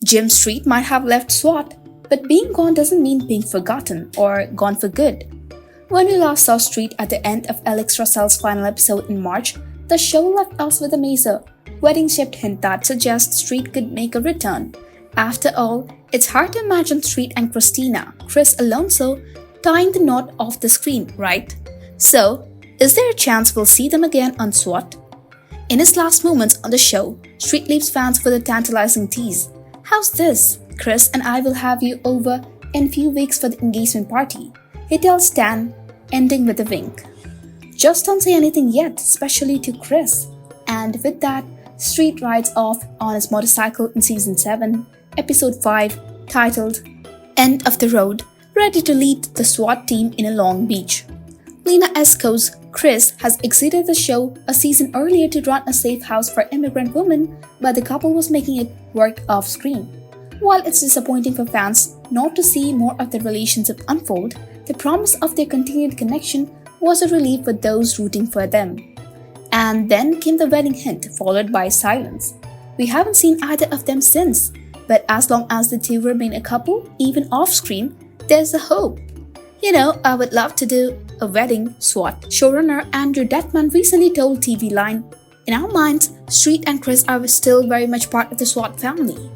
Jim Street might have left S.W.A.T, but being gone doesn't mean being forgotten or gone for good. When we last saw Street at the end of Alex Russell's final episode in March, the show left us with a major wedding-shaped hint that suggests Street could make a return. After all, it's hard to imagine Street and Christina, Chris Alonso, tying the knot off the screen, right? So, is there a chance we'll see them again on S.W.A.T? In his last moments on the show, Street leaves fans with a tantalizing tease. How's this? Chris and I will have you over in a few weeks for the engagement party, he tells Stan, ending with a wink. Just don't say anything yet, especially to Chris. And with that, Street rides off on his motorcycle in Season 7, Episode 5, titled End of the Road, ready to lead the S.W.A.T team in a Long Beach. Lena Esco's Chris has exited the show a season earlier to run a safe house for immigrant women, but the couple was making it work off-screen. While it's disappointing for fans not to see more of their relationship unfold, the promise of their continued connection was a relief for those rooting for them. And then came the wedding hint, followed by silence. We haven't seen either of them since, but as long as the two remain a couple, even off-screen, there's a hope. You know, I would love to do a wedding. S.W.A.T showrunner Andrew Detman recently told TV Line, "In our minds, Street and Chris are still very much part of the S.W.A.T family."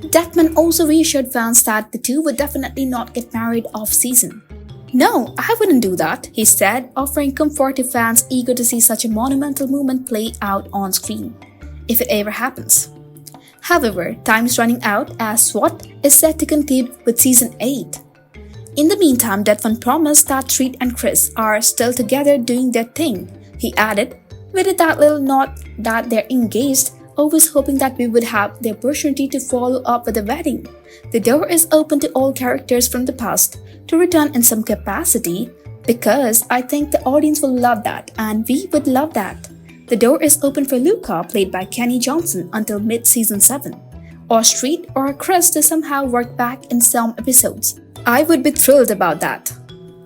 Detman also reassured fans that the two would definitely not get married off-season. "No, I wouldn't do that," he said, offering comfort to fans eager to see such a monumental moment play out on screen, if it ever happens. However, time is running out as S.W.A.T is set to conclude with Season 8. In the meantime, Detman promised that Street and Chris are still together doing their thing. He added, "We did that little nod that they're engaged, always hoping that we would have the opportunity to follow up with a wedding. The door is open to all characters from the past to return in some capacity, because I think the audience will love that and we would love that. The door is open for Luca, played by Kenny Johnson, until mid-season 7, or Street or Chris to somehow work back in some episodes. I would be thrilled about that."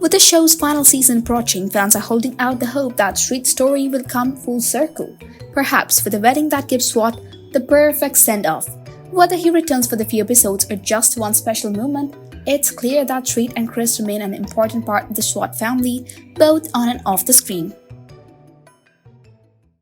With the show's final season approaching, fans are holding out the hope that Street's story will come full circle, perhaps with a wedding that gives S.W.A.T the perfect send-off. Whether he returns for the few episodes or just one special moment, it's clear that Street and Chris remain an important part of the S.W.A.T family, both on and off the screen.